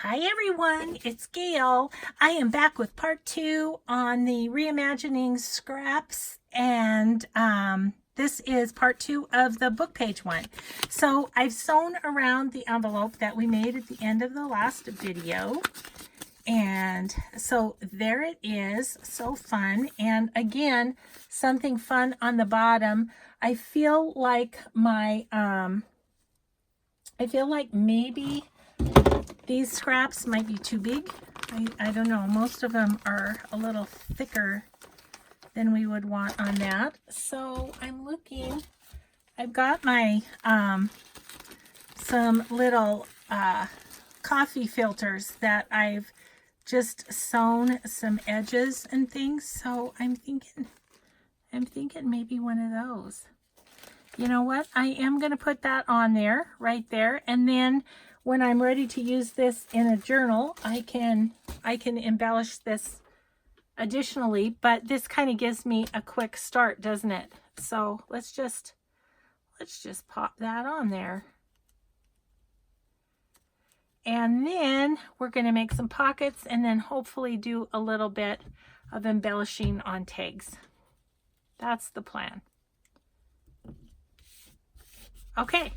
Hi everyone, it's Gail. I am back with part 2 on the reimagining scraps, and this is part 2 of the book page one. So I've sewn around the envelope that we made at the end of the last video, and so there it is. So fun. And again, something fun on the bottom. I feel like maybe these scraps might be too big. I don't know. Most of them are a little thicker than we would want on that. So I'm looking. I've got my some little coffee filters that I've just sewn some edges and things. So I'm thinking maybe one of those. You know what? I am going to put that on there, right there, and then when I'm ready to use this in a journal, I can embellish this additionally, but this kind of gives me a quick start, doesn't it? So let's just pop that on there. And then we're going to make some pockets and then hopefully do a little bit of embellishing on tags. That's the plan. Okay.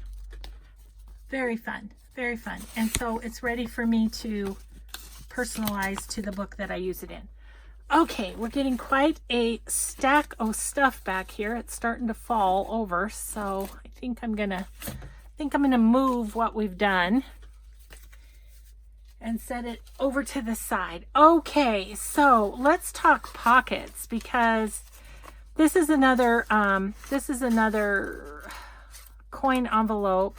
Very fun. Very fun. And so it's ready for me to personalize to the book that I use it in. Okay, we're getting quite a stack of stuff back here. It's starting to fall over, so I think I'm gonna move what we've done and set it over to the side. Okay, so let's talk pockets, because this is another coin envelope.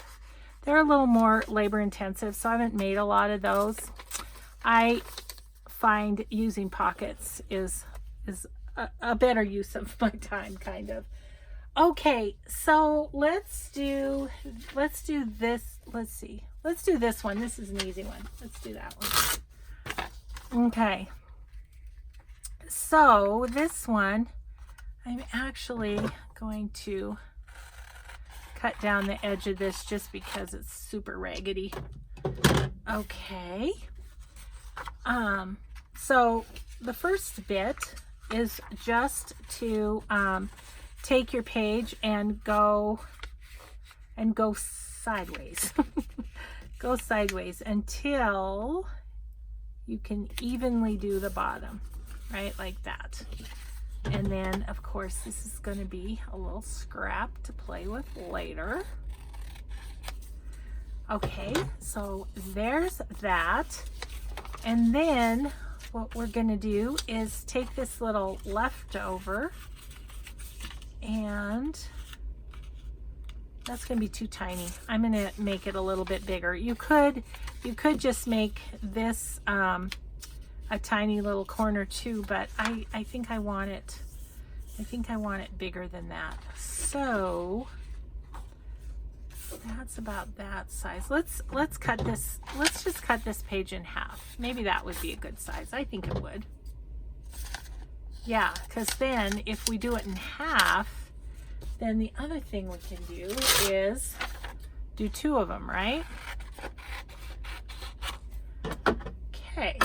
They're a little more labor intensive, so I haven't made a lot of those. I find using pockets is a better use of my time, kind of. Okay, so let's do this. Let's see. Let's do this one. This is an easy one. Let's do that one. Okay. So this one, I'm actually going to cut down the edge of this just because it's super raggedy. Okay. So the first bit is just to take your page and go sideways. Go sideways until you can evenly do the bottom, right? Like that. And then, of course, this is going to be a little scrap to play with later. Okay, so there's that. And then what we're going to do is take this little leftover, and that's going to be too tiny. I'm going to make it a little bit bigger. You could just make this a tiny little corner too, but I think I want it bigger than that. So that's about that size. Let's cut this. Let's just cut this page in half. Maybe that would be a good size. I think it would. Yeah, because then if we do it in half, then the other thing we can do is do two of them, right? Okay.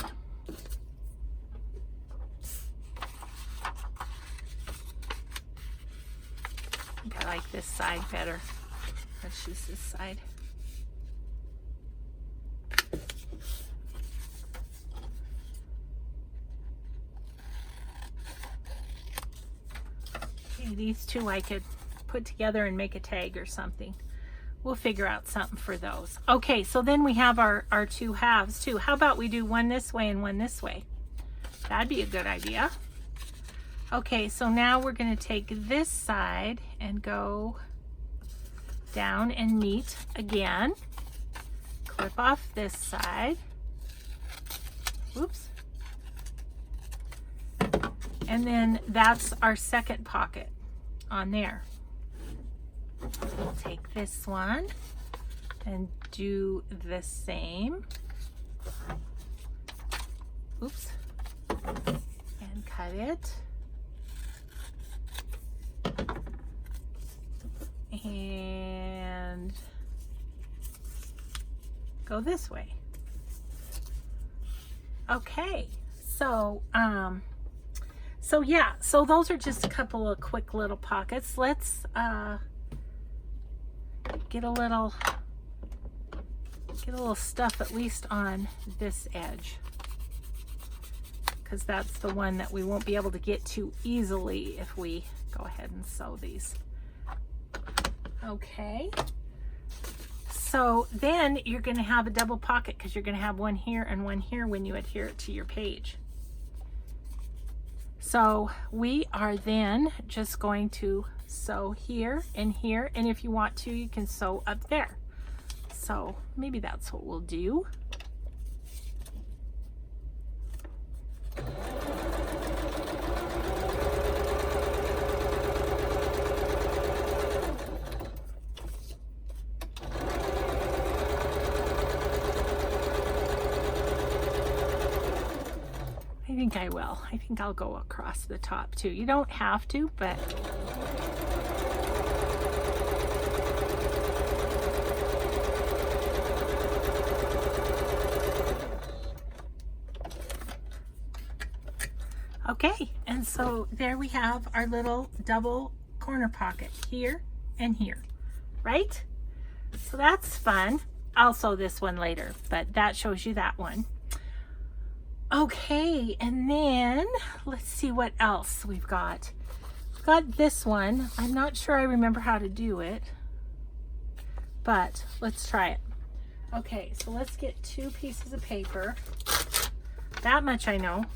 I like this side better. Let's use this side. Okay, these two I could put together and make a tag or something. We'll figure out something for those. Okay, so then we have our two halves too. How about we do one this way and one this way? That'd be a good idea. Okay, so now we're going to take this side and go down and meet again. Clip off this side. Oops. And then that's our second pocket on there. We'll take this one and do the same. Oops. And cut it. And go this way. Okay, so yeah, so those are just a couple of quick little pockets. Let's get a little stuff at least on this edge, because that's the one that we won't be able to get to easily if we go ahead and sew these. Okay, so then you're going to have a double pocket because you're going to have one here and one here when you adhere it to your page. So we are then just going to sew here, and if you want to, you can sew up there. So maybe that's what we'll do. I think I will. I think I'll go across the top too. You don't have to, but okay, and so there we have our little double corner pocket here and here, right? So that's fun. I'll sew this one later, but that shows you that one. Okay, and then let's see what else we've got. We've got this one. I'm not sure I remember how to do it, but let's try it. Okay, so let's get 2 pieces of paper. That much I know.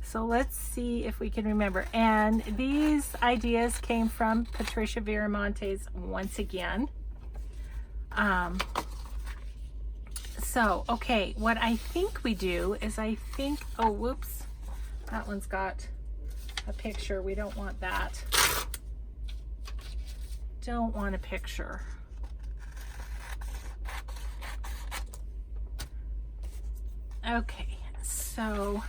So let's see if we can remember. And these ideas came from Patricia Viramontes once again. So, okay, what I think we do is oh, whoops, that one's got a picture. We don't want that. Don't want a picture. Okay, so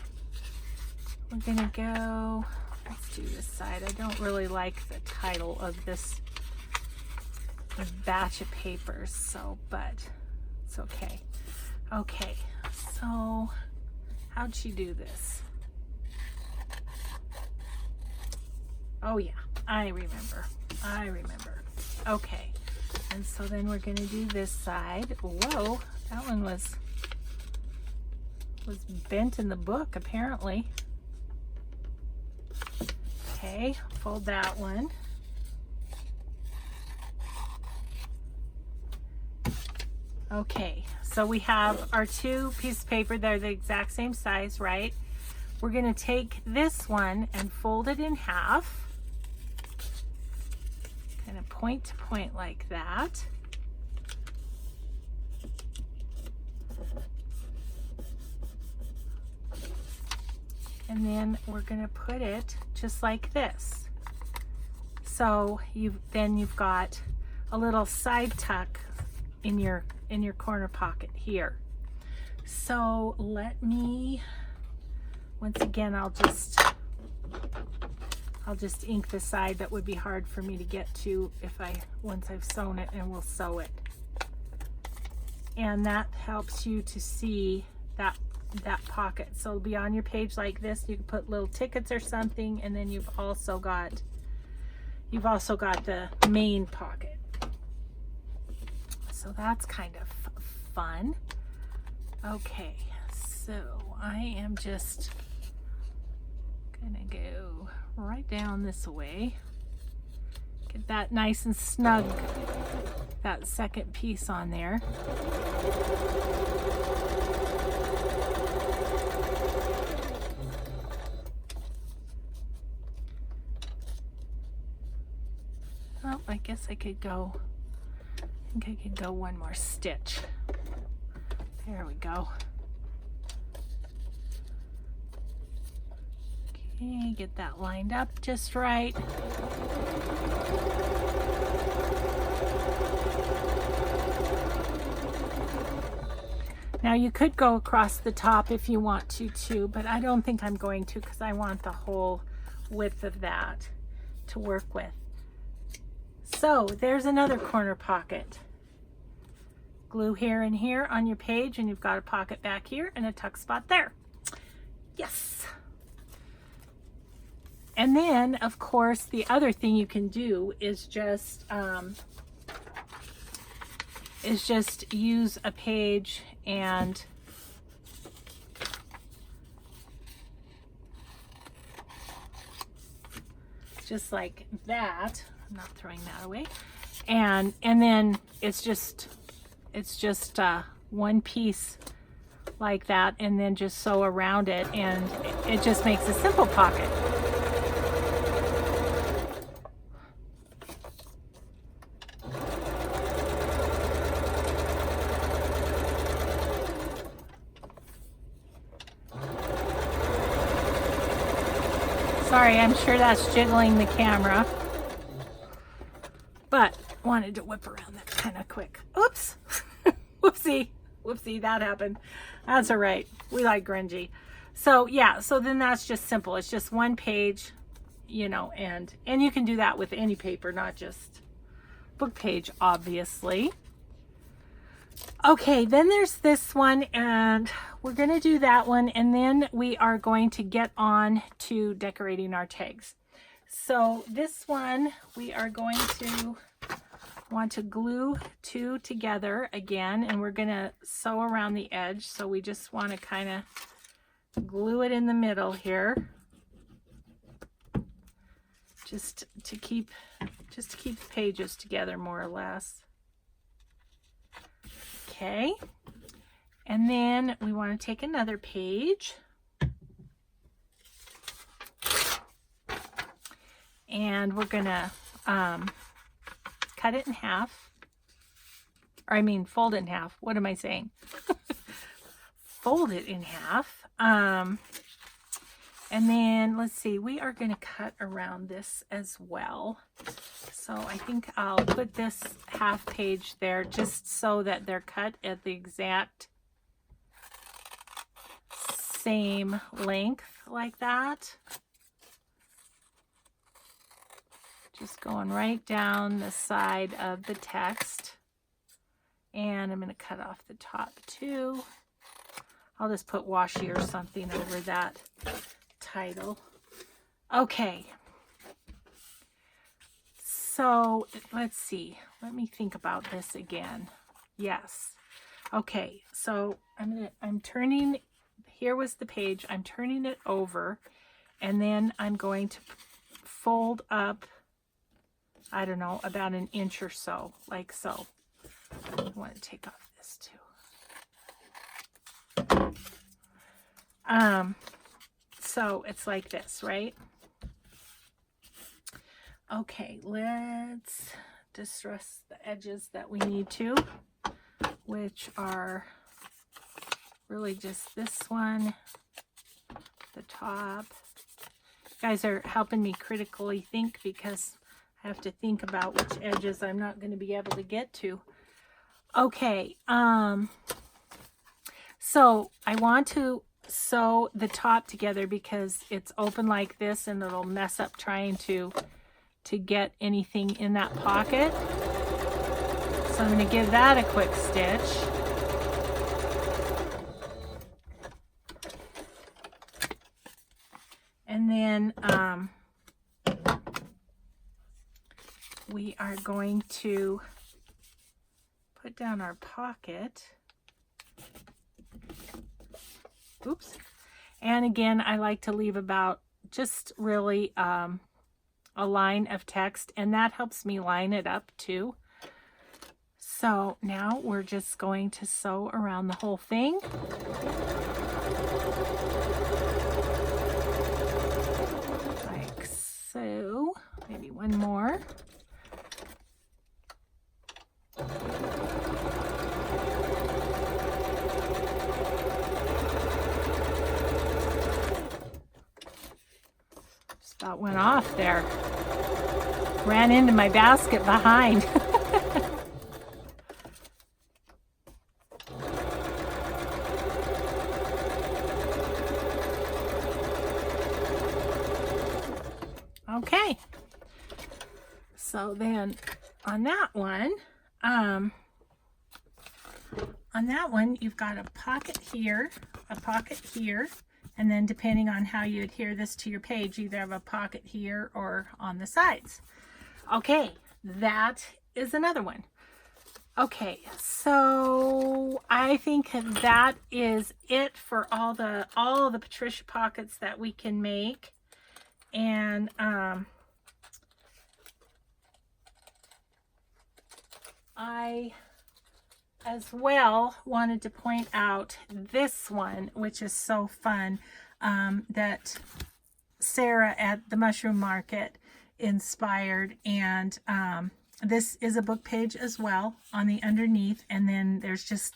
we're gonna go, let's do this side. I don't really like the title of this batch of papers, so, but it's okay. Okay, so how'd she do this? Oh yeah, I remember. Okay, and so then we're gonna do this side. Whoa, that one was bent in the book apparently. Okay, fold that one. Okay, so we have our 2 pieces of paper. They're the exact same size, right? We're going to take this one and fold it in half, kind of point to point like that. And then we're going to put it just like this. So you've got a little side tuck in your corner pocket here. So let me, once again, I'll just ink the side that would be hard for me to get to once I've sewn it, and we'll sew it. And that helps you to see that pocket. So it'll be on your page like this. You can put little tickets or something, and then you've also got the main pocket. So that's kind of fun. Okay, so I am just gonna go right down this way. Get that nice and snug, that second piece on there. Oh, I guess I could go. I think I could go one more stitch. There we go. Okay, get that lined up just right. Now you could go across the top if you want to too, but I don't think I'm going to, because I want the whole width of that to work with. So there's another corner pocket. glue here and here on your page, and you've got a pocket back here and a tuck spot there. Yes. And then, of course, the other thing you can do is just use a page and just like that. I'm not throwing that away. And then it's just one piece like that, and then just sew around it, and it just makes a simple pocket. Sorry, I'm sure that's jiggling the camera, but wanted to whip around that kind of quick. Oops. Whoopsie, that happened. That's all right. We like grungy. So yeah, so then that's just simple. It's just one page, you know, and you can do that with any paper, not just book page, obviously. Okay, then there's this one, and we're going to do that one, and then we are going to get on to decorating our tags. So this one, we are going to want to glue two together again, and we're going to sew around the edge. So we just want to kind of glue it in the middle here, just to keep the pages together more or less. Okay, and then we want to take another page and we're gonna cut it in half, or I mean fold it in half. What am I saying? Fold it in half. And then let's see, we are going to cut around this as well. So I think I'll put this half page there just so that they're cut at the exact same length like that. Just going right down the side of the text. And I'm going to cut off the top too. I'll just put washi or something over that title. Okay. So let's see. Let me think about this again. Yes. Okay. So I'm turning, here was the page. I'm turning it over, and then I'm going to fold up, I don't know, about an inch or so, like so. I want to take off this too. So it's like this, right? Okay, let's distress the edges that we need to, which are really just this one, the top. You guys are helping me critically think, because I have to think about which edges I'm not going to be able to get to. Okay, so I want to sew the top together because it's open like this and it'll mess up trying to get anything in that pocket. So I'm going to give that a quick stitch. And then we are going to put down our pocket. Oops. And again, I like to leave about just really a line of text, and that helps me line it up too. So now we're just going to sew around the whole thing. Like so. Maybe one more. Just about went off there. Ran into my basket behind. Okay. So then on that one, on that one, you've got a pocket here, and then depending on how you adhere this to your page, you either have a pocket here or on the sides. Okay, that is another one. Okay, so I think that is it for all the Patricia pockets that we can make. And I as well wanted to point out this one, which is so fun, that Sarah at the Mushroom Market inspired. And this is a book page as well on the underneath, and then there's just,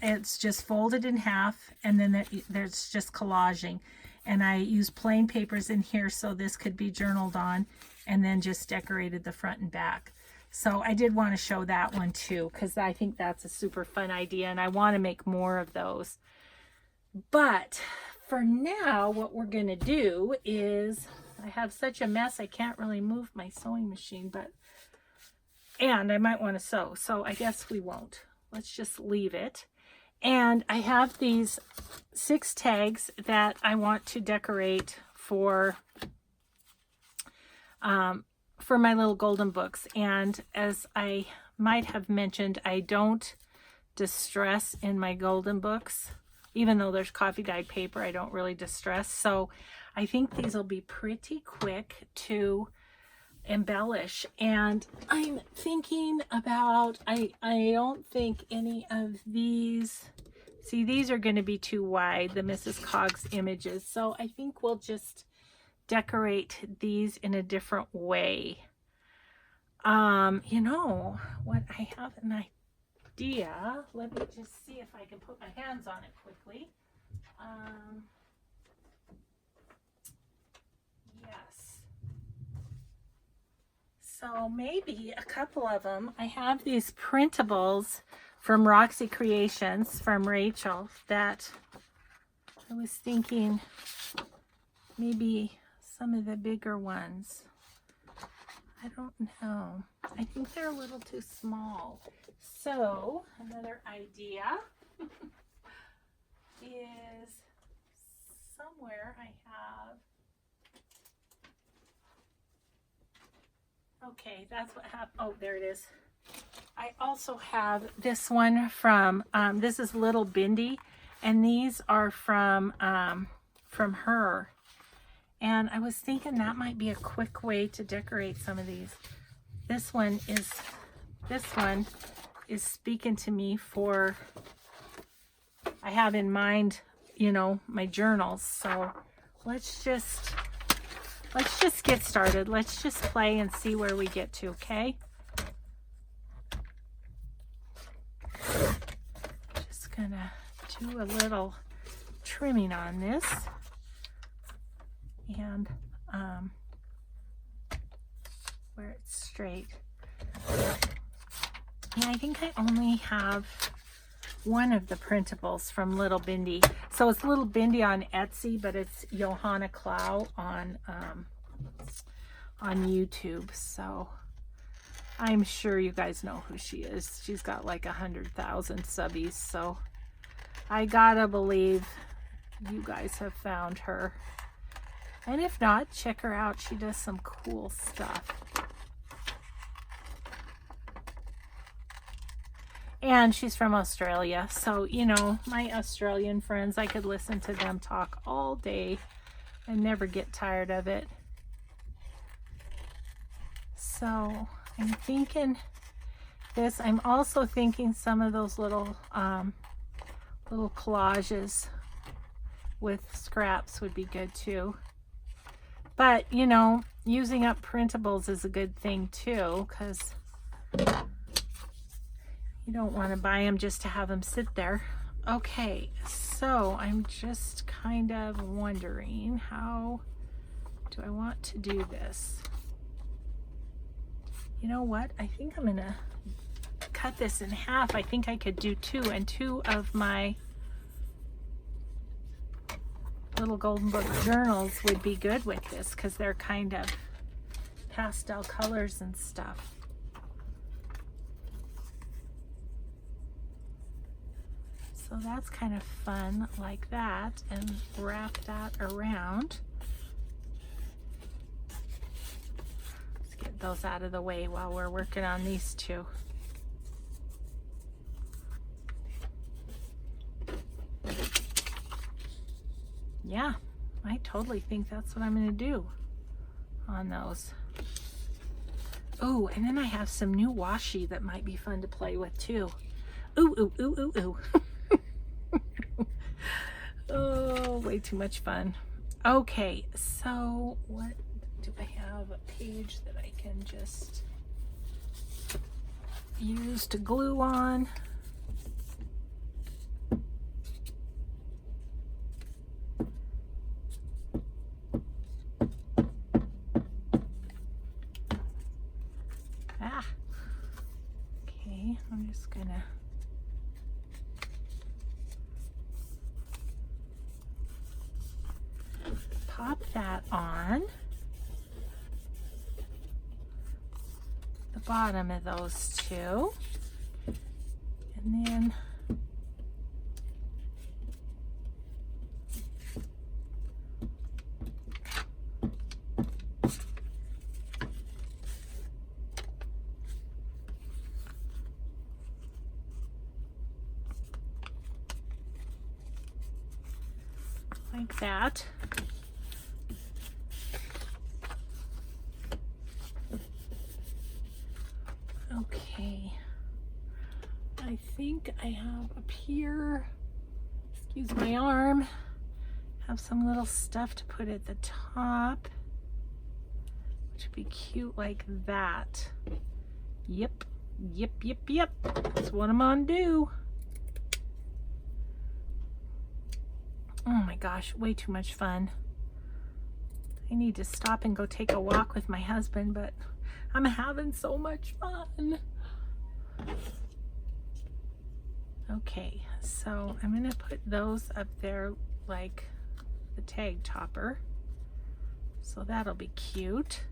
it's just folded in half, and then there's just collaging. And I used plain papers in here so this could be journaled on, and then just decorated the front and back. So I did want to show that one too, because I think that's a super fun idea, and I want to make more of those. But for now, what we're going to do is, I have such a mess I can't really move my sewing machine, and I might want to sew, so I guess we won't. Let's just leave it. And I have these 6 tags that I want to decorate for my little golden books. And as I might have mentioned, I don't distress in my golden books. Even though there's coffee dyed paper, I don't really distress. So I think these will be pretty quick to embellish. And I'm thinking about, I don't think any of these, see, these are going to be too wide, the Mrs. Coggs images. So I think we'll just decorate these in a different way. You know what, I have an idea. Let me just see if I can put my hands on it quickly. Yes. So maybe a couple of them. I have these printables from Roxy Creations from Rachel that I was thinking maybe some of the bigger ones. I don't know. I think they're a little too small. So another idea is somewhere I have, okay, that's what happened. Oh, there it is. I also have this one from, this is Little Bindi, and these are from her. And I was thinking that might be a quick way to decorate some of these. This one is speaking to me for, I have in mind, you know, my journals. So let's just get started. Let's just play and see where we get to, okay? Just gonna do a little trimming on this. And where it's straight. Yeah, I think I only have one of the printables from Little Bindi. So it's Little Bindi on Etsy, but it's Johanna Clow on YouTube. So I'm sure you guys know who she is. She's got like 100,000 subbies. So I gotta believe you guys have found her. And if not, check her out. She does some cool stuff. And she's from Australia. So, you know, my Australian friends, I could listen to them talk all day and never get tired of it. So I'm thinking this. I'm also thinking some of those little collages with scraps would be good too. But, you know, using up printables is a good thing too, because you don't want to buy them just to have them sit there. Okay, so I'm just kind of wondering, how do I want to do this? You know what? I think I'm going to cut this in half. I think I could do 2, and 2 of my little golden book journals would be good with this, because they're kind of pastel colors and stuff. So that's kind of fun like that, and wrap that around. Let's get those out of the way while we're working on these two. Yeah, I totally think that's what I'm going to do on those. Oh, and then I have some new washi that might be fun to play with too. Ooh, ooh, ooh, ooh, ooh. Oh, way too much fun. Okay, so what do I have? A page that I can just use to glue on. Okay, I'm just gonna pop that on the bottom of those two, and then like that. Okay, I think I have up here, excuse my arm, have some little stuff to put at the top, which would be cute like that. Yep, yep, yep, yep, that's what I'm gonna do. Oh my gosh, way too much fun. I need to stop and go take a walk with my husband, but I'm having so much fun. Okay, so I'm gonna put those up there like the tag topper. So that'll be cute.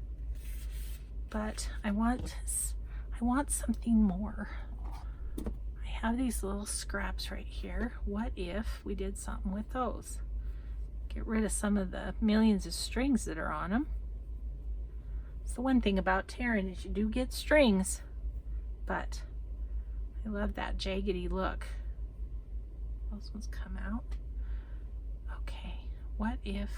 But I want something more. I have these little scraps right here. What if we did something with those? Get rid of some of the millions of strings that are on them. It's the one thing about tearing is you do get strings, but I love that jaggedy look. Those ones come out. Okay, what if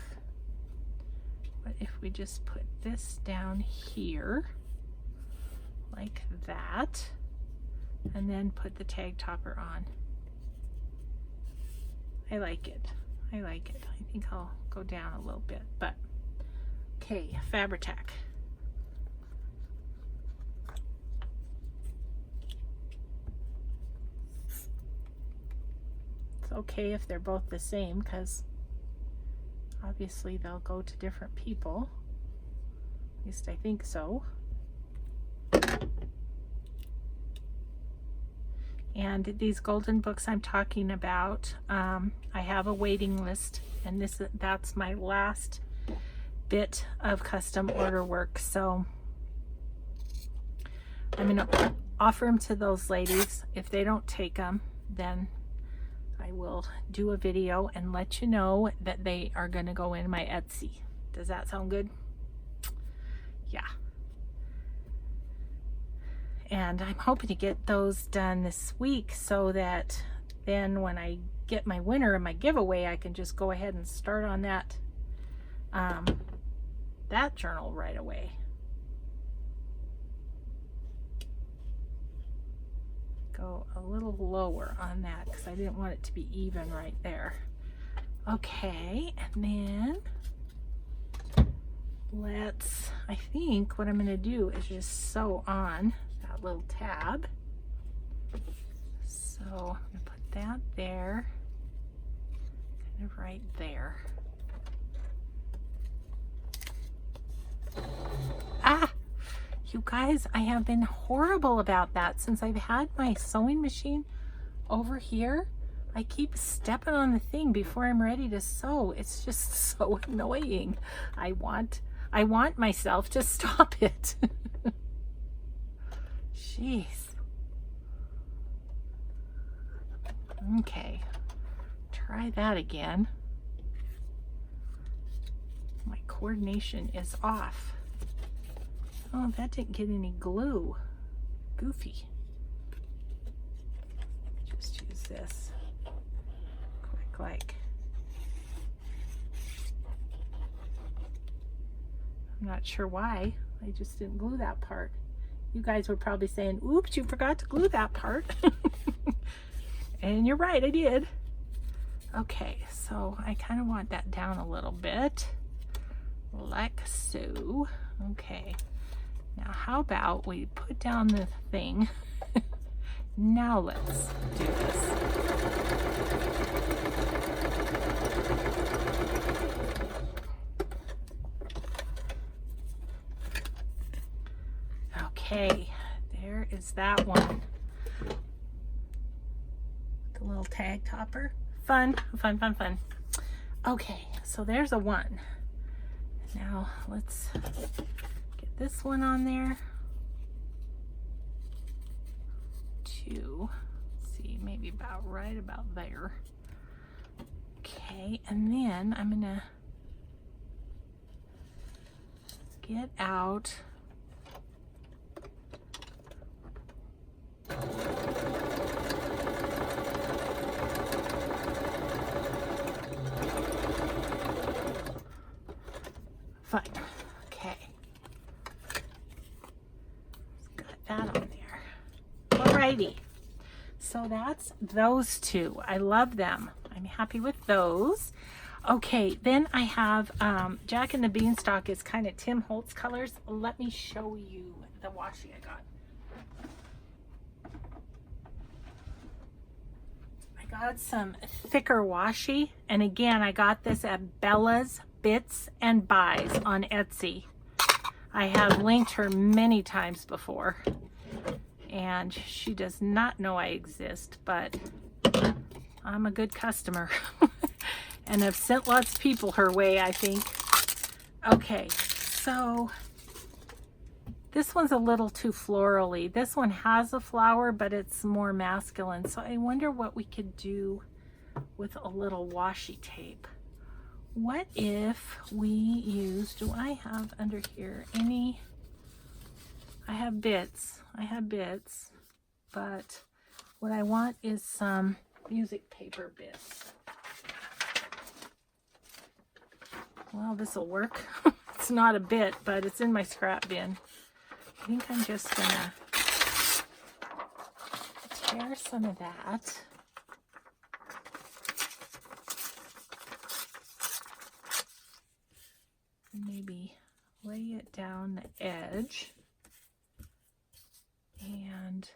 we just put this down here like that, and then put the tag topper on? I like it. I like it. I think I'll go down a little bit, but okay, Fabri-Tac. It's okay if they're both the same, because obviously they'll go to different people. At least I think so. And these golden books I'm talking about, I have a waiting list, and that's my last bit of custom order work. So I'm gonna offer them to those ladies. If they don't take them, then I will do a video and let you know that they are gonna go in my Etsy. Does that sound good? Yeah. And I'm hoping to get those done this week so that then when I get my winner and my giveaway, I can just go ahead and start on that that journal right away. Go a little lower on that because I didn't want it to be even right there. Okay, and then I think what I'm going to do is just sew on that little tab. So I'm going to put that there, kind of right there. Ah, you guys, I have been horrible about that since I've had my sewing machine over here. I keep stepping on the thing before I'm ready to sew. It's just so annoying. I want myself to stop it. Jeez. Okay, try that again. My coordination is off. Oh, that didn't get any glue. Goofy. Just use this. Quick like. I'm not sure why. I just didn't glue that part. You guys were probably saying, oops, you forgot to glue that part. And you're right, I did. Okay, so I kind of want that down a little bit. Like so. Okay. Now how about we put down the thing. Now let's do this. Okay, there is that one. The little tag topper. Fun, fun, fun, fun. Okay, so there's a one. Now let's get this one on there. Two. See, maybe about right about there. Okay, and then I'm gonna get out fine. Okay. Got that on there. Alrighty. So that's those two. I love them. I'm happy with those. Okay, then I have Jack and the Beanstalk is kind of Tim Holtz colors. Let me show you the washi I got. I got some thicker washi, and again, I got this at Bella's Bits and Buys on Etsy. I have linked her many times before, and she does not know I exist, but I'm a good customer. And I've sent lots of people her way, I think. Okay, so this one's a little too florally. This one has a flower, but it's more masculine. So I wonder what we could do with a little washi tape. What if we use, do I have under here any, I have bits, but what I want is some music paper bits. Well, this will work. It's not a bit, but it's in my scrap bin. I think I'm just gonna tear some of that. Maybe lay it down the edge. And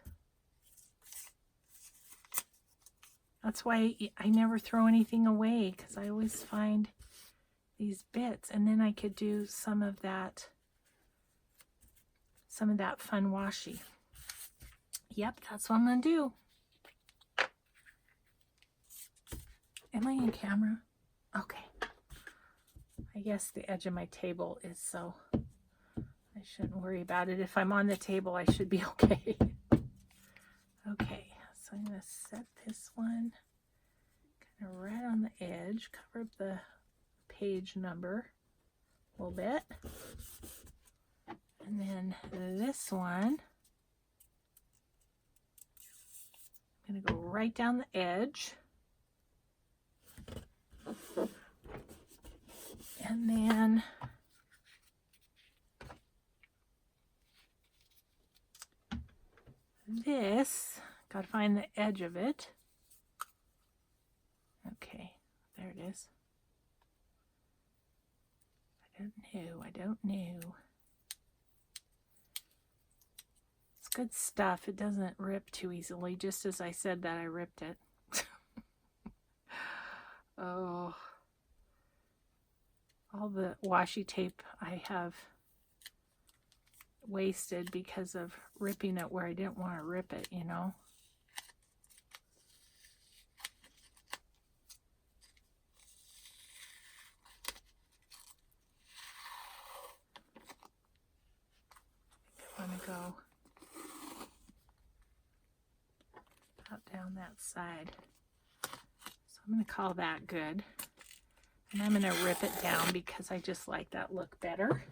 that's why I never throw anything away, because I always find these bits, and then I could do some of that fun washi. Yep, that's what I'm gonna do. Am I in camera? Okay. I guess the edge of my table is, so I shouldn't worry about it. If I'm on the table, I should be okay. Okay, so I'm gonna set this one kind of right on the edge, cover up the page number a little bit. And then this one, I'm going to go right down the edge. And then this, got to find the edge of it. Okay, there it is. I don't know. It's good stuff. It doesn't rip too easily, just as I said that I ripped it. Oh, all the washi tape I have wasted because of ripping it where I didn't want to rip it, you know. I want to go out down that side. So I'm going to call that good. And I'm going to rip it down because I just like that look better.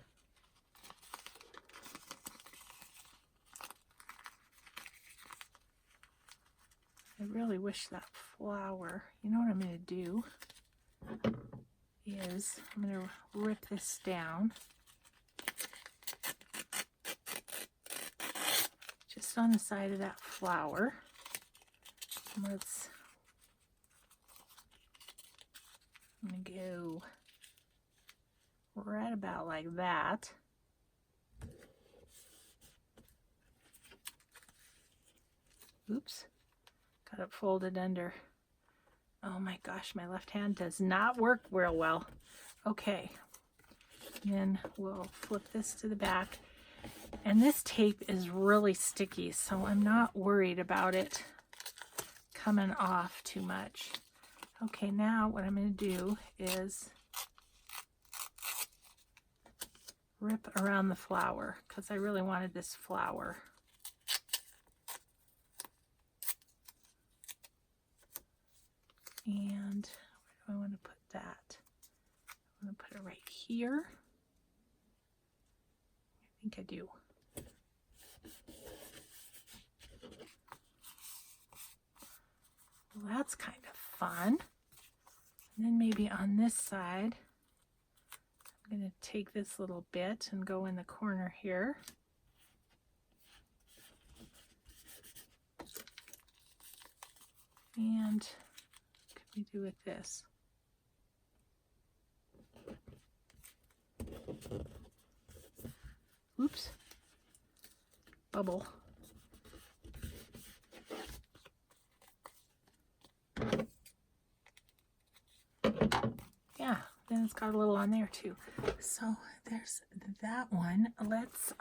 I really wish that flower, you know what I'm going to do is I'm going to rip this down just on the side of that flower. I'm going to go right about like that. Oops. Got it folded under. Oh my gosh, my left hand does not work real well. Okay, then we'll flip this to the back. And this tape is really sticky, so I'm not worried about it coming off too much. Okay, now what I'm going to do is rip around the flower because I really wanted this flower. And where do I want to put that? I'm going to put it right here. I think I do. Well, that's kind of fun. And then maybe on this side, I'm going to take this little bit and go in the corner here. And what can we do with this? Oops. Bubble. Yeah, then it's got a little on there too. So there's that one. Let's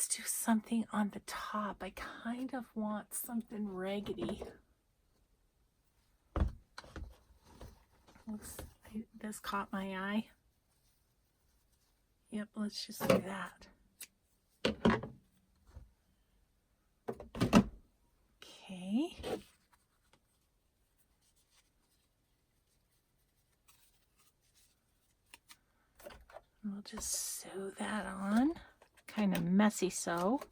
do something on the top. I kind of want something raggedy. Oops, this caught my eye. Yep, let's just do that. Okay. We'll just sew that on. Kind of messy sew.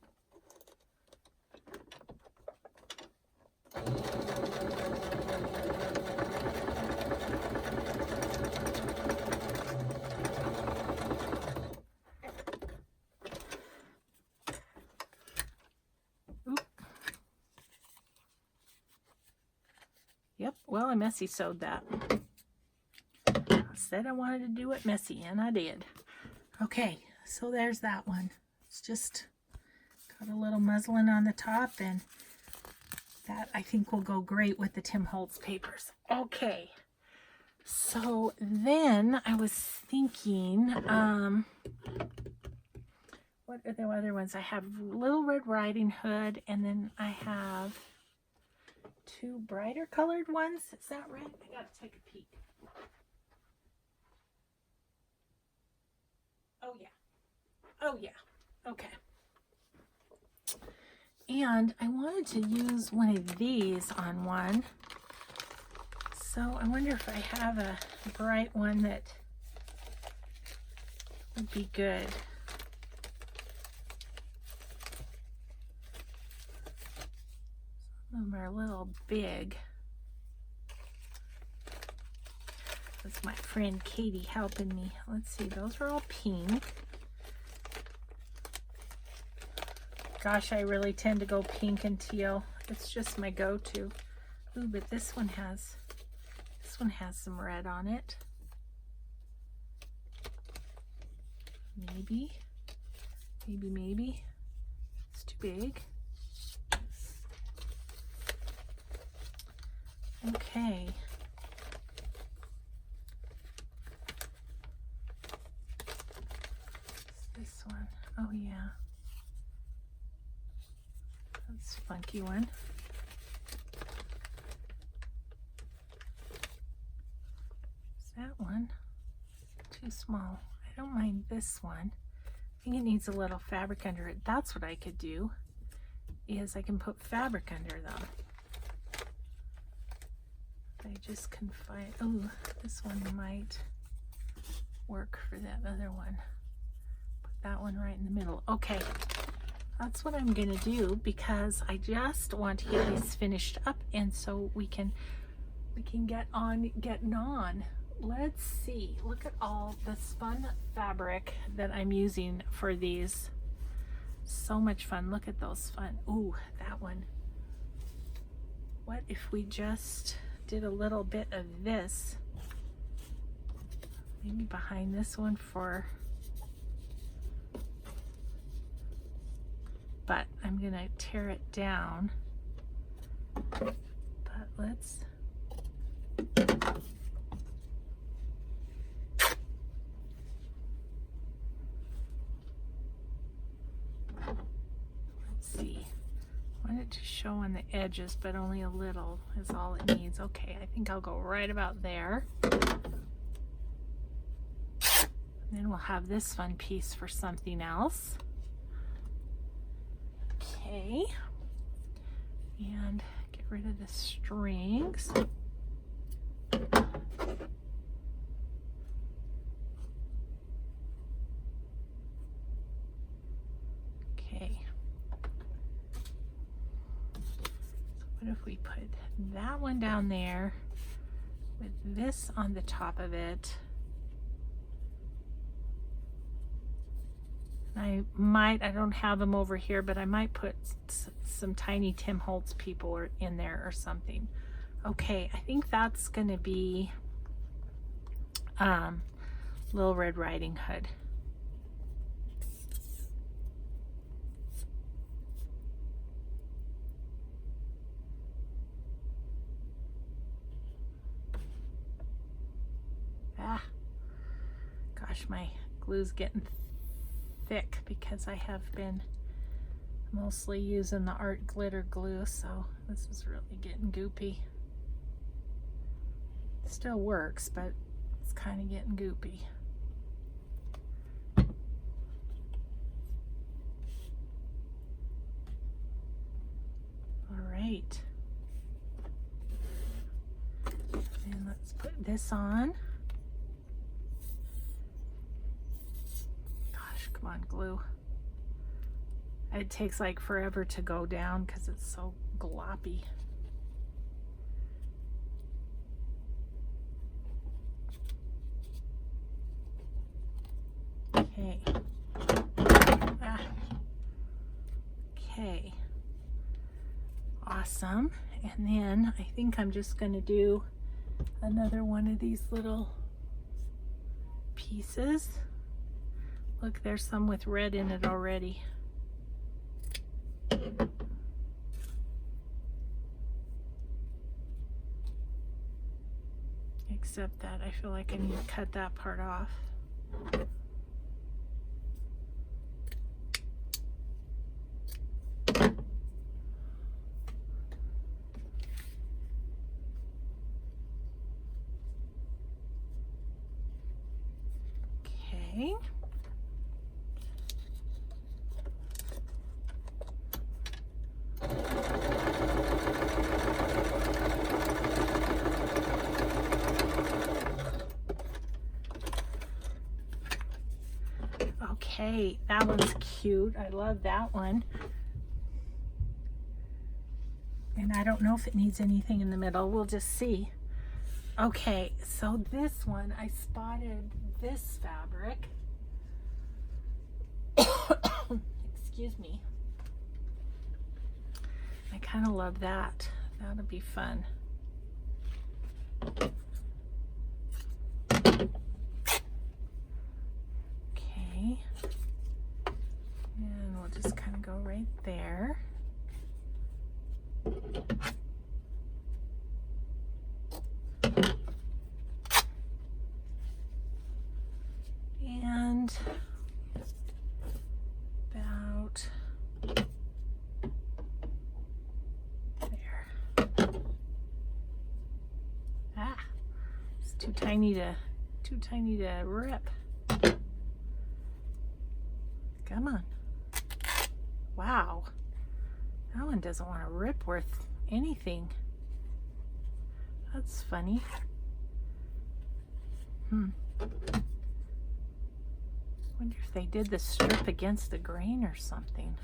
Yep, well, I messy sewed that. I said I wanted to do it messy, and I did. Okay, so there's that one. It's just got a little muslin on the top, and that I think will go great with the Tim Holtz papers. Okay, so then I was thinking, what are the other ones? I have Little Red Riding Hood, and then I have two brighter colored ones. Is that right? I gotta take a peek. Oh yeah. Oh yeah. Okay. And I wanted to use one of these on one. So I wonder if I have a bright one that would be good. Some of them are a little big. That's my friend Katie helping me. Let's see, those are all pink. Gosh, I really tend to go pink and teal. It's just my go-to. Ooh, but this one has some red on it. Maybe. It's too big. Okay. This one. Oh yeah. That's a funky one. Is that one too small? I don't mind this one. I think it needs a little fabric under it. That's what I could do, is I can put fabric under them. I just can find, oh, this one might work for that other one. Put that one right in the middle. Okay, that's what I'm gonna do because I just want to get these finished up, and so we can get on getting on. Let's see, look at all this fun fabric that I'm using for these. So much fun. Look at those fun. Ooh, that one. What if we just did a little bit of this, maybe behind this one for, but I'm gonna tear it down, but let's see. I want it to show on the edges, but only a little is all it needs. Okay, I think I'll go right about there. And then we'll have this fun piece for something else. Okay. And get rid of the strings. Okay. What if we put that one down there with this on the top of it? I don't have them over here, but I might put some tiny Tim Holtz people in there or something. Okay, I think that's gonna be Little Red Riding Hood. Gosh, my glue's getting thick because I have been mostly using the art glitter glue, so this is really getting goopy. It still works, but it's kind of getting goopy. All right. And let's put this on. Come on, glue. It takes like forever to go down because it's so gloppy. Okay. Okay. Awesome. And then I think I'm just going to do another one of these little pieces. Look, there's some with red in it already. Except that I feel like I need to cut that part off. Okay. Okay, that one's cute. I love that one. And I don't know if it needs anything in the middle. We'll just see. Okay, so this one, I spotted this fabric. Excuse me. I kind of love that. That'll be fun. Okay. And we'll just kind of go right there. And about there. It's too tiny to rip. Come on. Wow. That one doesn't want to rip worth anything. That's funny. Wonder if they did the strip against the grain or something.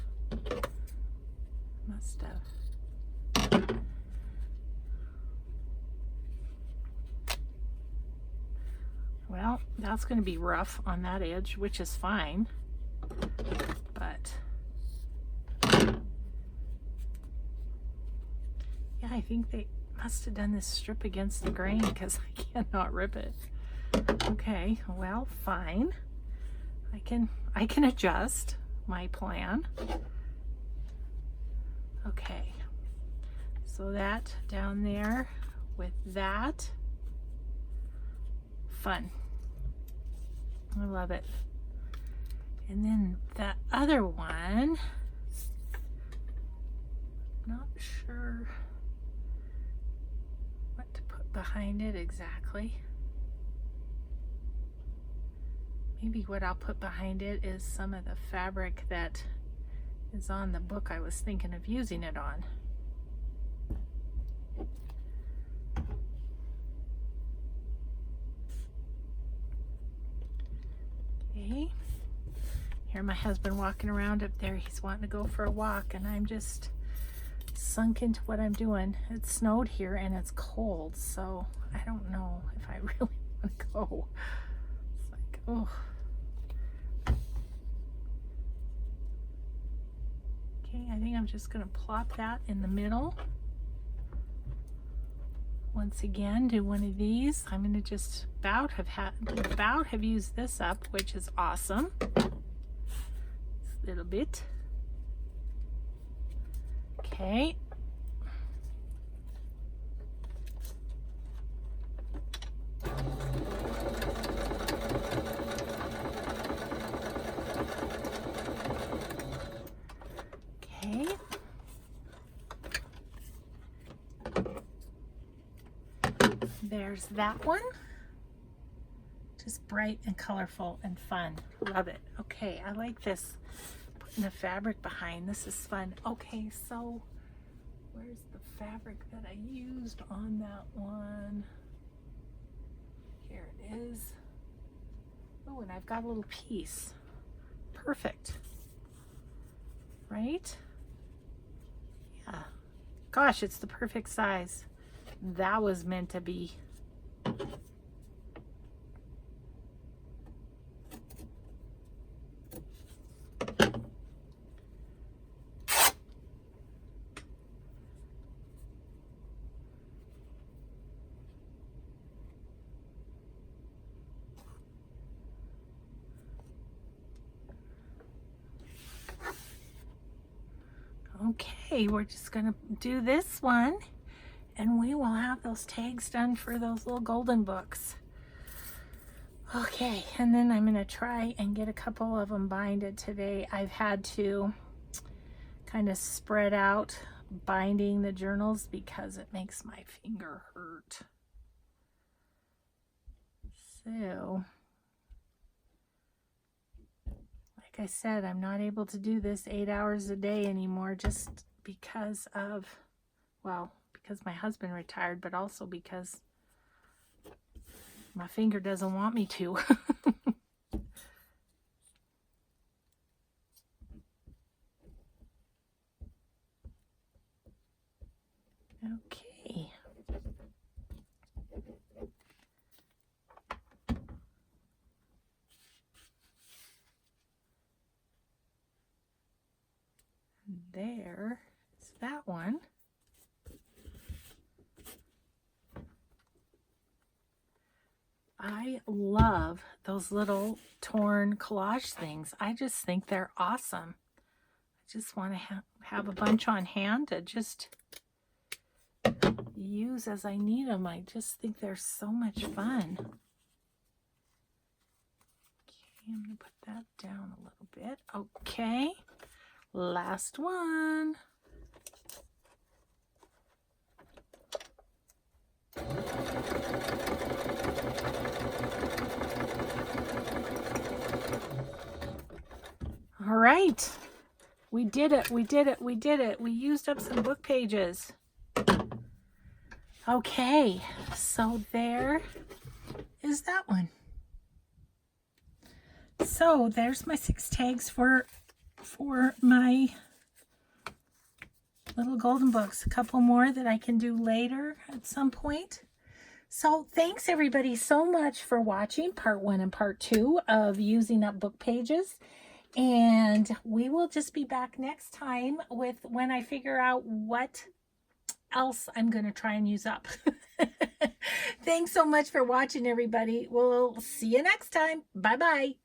Must have. Well, that's going to be rough on that edge, which is fine. But yeah, I think they must have done this strip against the grain because I cannot rip it. Okay, well, fine. I can adjust my plan. Okay, so that down there with that. Fun. I love it. And then that other one, not sure what to put behind it exactly. Maybe what I'll put behind it is some of the fabric that is on the book I was thinking of using it on. Okay. Hear my husband walking around up there. He's wanting to go for a walk, and I'm just sunk into what I'm doing. It snowed here and it's cold, so I don't know if I really want to go. It's like, oh. Okay, I think I'm just going to plop that in the middle. Once again, do one of these. I'm going to just about have used this up, which is awesome. A little bit. Okay. Okay. There's that one. Just bright and colorful and fun. Love it. Okay, I like this. Putting the fabric behind. This is fun. Okay, so where's the fabric that I used on that one? Here it is. Oh, and I've got a little piece. Perfect. Right? Yeah. Gosh, it's the perfect size. That was meant to be. Okay, we're just gonna do this one and we will have those tags done for those little golden books. Okay, and then I'm gonna try and get a couple of them binded today. I've had to kind of spread out binding the journals because it makes my finger hurt. So, like I said, I'm not able to do this 8 hours a day anymore just because of, well, because my husband retired, but also because my finger doesn't want me to. Okay. There is that one. I love those little torn collage things. I just think they're awesome. I just want to have a bunch on hand to just use as I need them. I just think they're so much fun. Okay, I'm going to put that down a little bit. Okay, last one. All right, we did it, we did it, we did it. We used up some book pages. Okay, so there is that one. So there's my 6 tags for my little golden books. A couple more that I can do later at some point. So thanks everybody so much for watching part 1 and part 2 of using up book pages. And we will just be back next time with when I figure out what else I'm going to try and use up. Thanks so much for watching, everybody. We'll see you next time. Bye-bye.